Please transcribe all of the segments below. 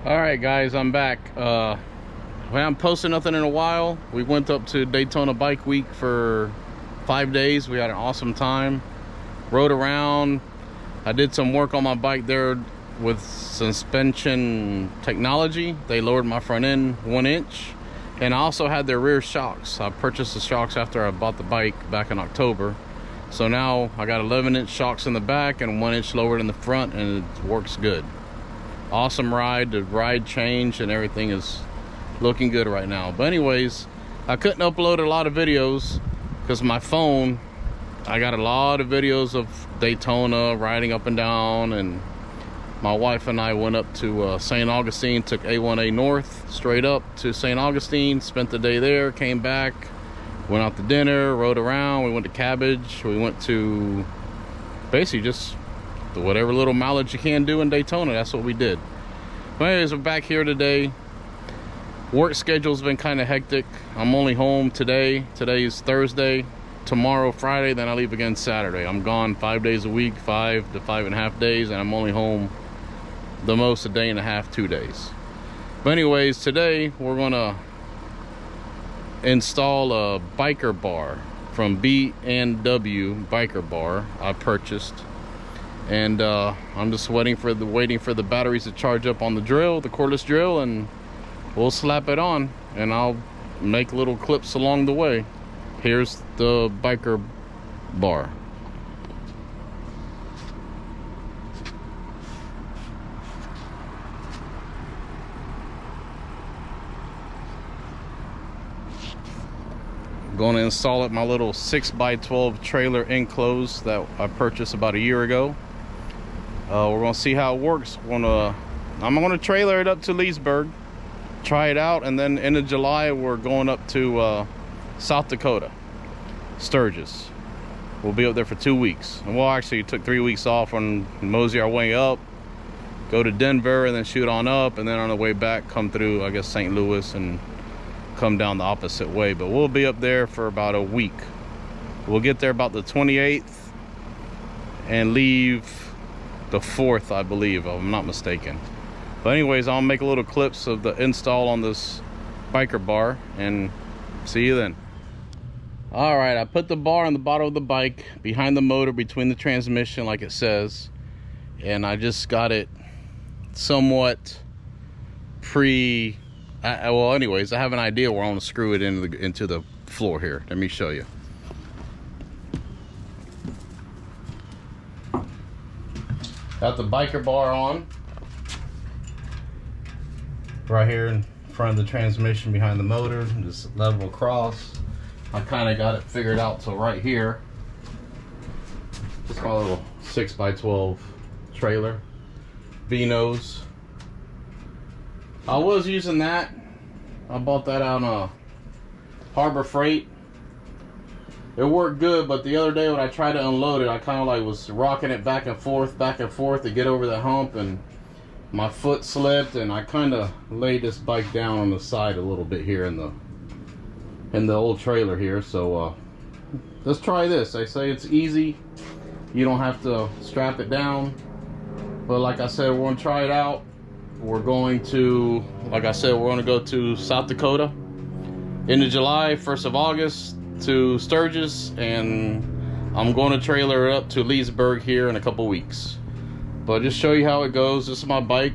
All right, guys, I'm back. We haven't posted nothing in a while. We went up to Daytona Bike Week for 5 days. We had an awesome time. Rode around. I did some work on my bike there with suspension technology. They lowered my front end 1 inch, and I also had their rear shocks. I purchased the shocks after I bought the bike back in October. So now I got 11-inch shocks in the back and 1 inch lowered in the front, and it works good. Awesome ride. The ride change and everything is looking good right now. But anyways, I couldn't upload a lot of videos because my phone, I got a lot of videos of Daytona riding up and down, and my wife and I went up to St. Augustine, took A1A North straight up to St. Augustine, spent the day there, came back, went out to dinner, rode around. We went to Cabbage. We went to basically just whatever little mileage you can do in Daytona. That's what we did. But anyways, we're back here today. Work schedule's been kind of hectic. I'm only home today. Today is Thursday. Tomorrow, Friday, then I leave again Saturday. I'm gone 5 days a week, 5 to 5.5 days, and I'm only home the most a day and a half, 2 days. But anyways, today we're gonna install a biker bar from B&W Biker Bar I purchased. And I'm just waiting for the batteries to charge up on the drill, the cordless drill, and we'll slap it on, and I'll make little clips along the way. Here's the biker bar. I'm going to install it my little 6x12 trailer enclosed that I purchased about a year ago. We're gonna see how it works. I'm gonna trailer it up to Leesburg, try it out, and then end of July we're going up to South Dakota, Sturgis. We'll be up there for 2 weeks, and we'll actually took 3 weeks off and mosey our way up, go to Denver, and then shoot on up, and then on the way back come through, I guess, St. Louis and come down the opposite way. But we'll be up there for about a week. We'll get there about the 28th and leave the 4th, I believe, if I'm not mistaken. But anyways, I'll make a little clips of the install on this biker bar, and see you then. All right, I put the bar on the bottom of the bike behind the motor, between the transmission, like it says, and I just got it somewhat well, anyways, I have an idea where I want to screw it into the floor here. Let me show you. Got the biker bar on right here in front of the transmission behind the motor, just level across. I kind of got it figured out till right here. Just my little 6x12 trailer, V-nose. I was using that. I bought that on Harbor Freight. It worked good, but the other day when I tried to unload it, I kind of like was rocking it back and forth to get over the hump, and my foot slipped, and I kind of laid this bike down on the side a little bit here in the old trailer here. So let's try this. They say it's easy. You don't have to strap it down. But like I said, we're going to try it out. We're going to, like I said, we're going to go to South Dakota end of July, 1st of August to Sturgis, and I'm going to trailer it up to Leesburg here in a couple weeks. But just show you how it goes. This is my bike.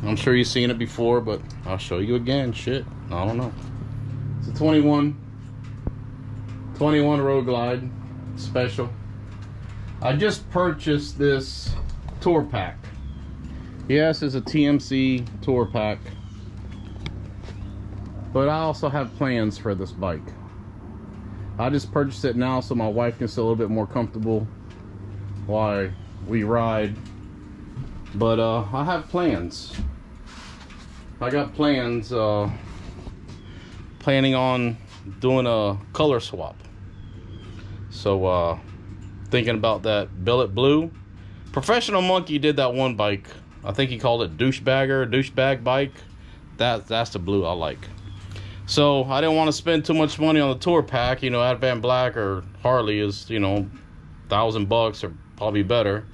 I'm sure you've seen it before, but I'll show you again. Shit, I don't know. It's a 21 Road Glide Special. I just purchased this tour pack. Yes, it's a TMC tour pack, but I also have plans for this bike. I just purchased it now so my wife can feel a little bit more comfortable while we ride. But I have plans. I got plans, planning on doing a color swap. So thinking about that billet blue. Professional Monkey did that one bike. I think he called it douchebag bike. That's the blue I like. So I didn't want to spend too much money on the tour pack. You know, Advan Black or Harley is, you know, $1,000 or probably better.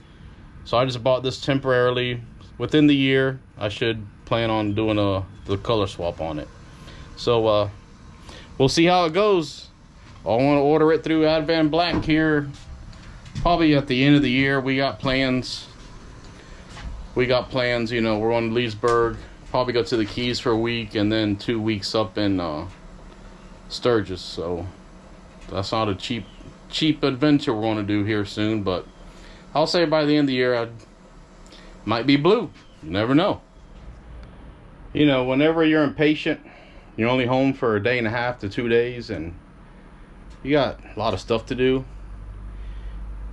So I just bought this temporarily, within the year, I should plan on doing the color swap on it. So we'll see how it goes. I want to order it through Advan Black here probably at the end of the year. We got plans, you know. We're on Leesburg, probably go to the Keys for a week, and then 2 weeks up in Sturgis. So that's not a cheap adventure we're going to do here soon, but I'll say by the end of the year I might be blue. You never know. You know, whenever you're impatient, you're only home for a day and a half to 2 days, and you got a lot of stuff to do,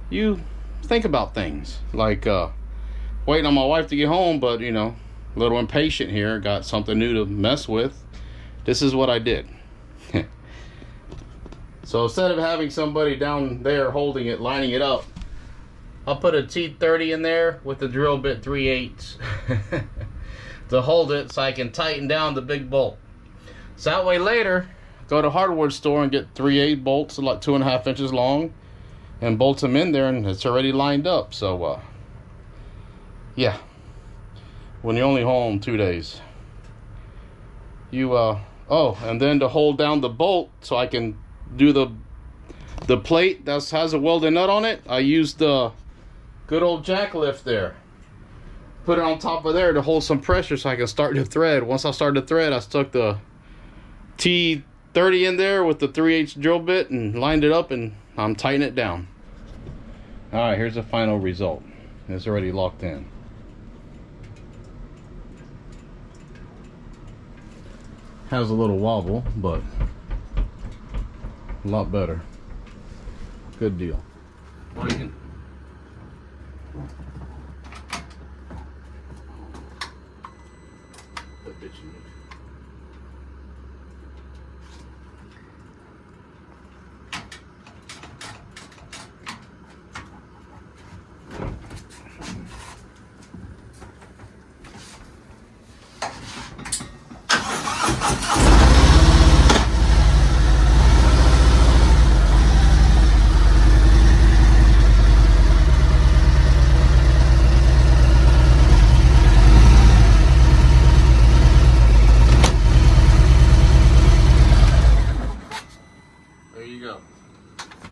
you think about things like waiting on my wife to get home, but you know, a little impatient here, got something new to mess with. This is what I did. So instead of having somebody down there holding it, lining it up, I'll put a T30 in there with the drill bit 3/8 to hold it so I can tighten down the big bolt. So that way later, go to hardware store and get 3/8 bolts, like 2.5 inches long, and bolt them in there, and it's already lined up. So yeah, when you're only home 2 days, you oh, and then to hold down the bolt so I can do the plate that has a welded nut on it, I used the good old jack lift there. Put it on top of there to hold some pressure so I can start the thread. Once I started the thread, I stuck the T30 in there with the 3/8 drill bit and lined it up, and I'm tightening it down. Alright, here's the final result. It's already locked in. Has a little wobble, but a lot better. Good deal. Well, you can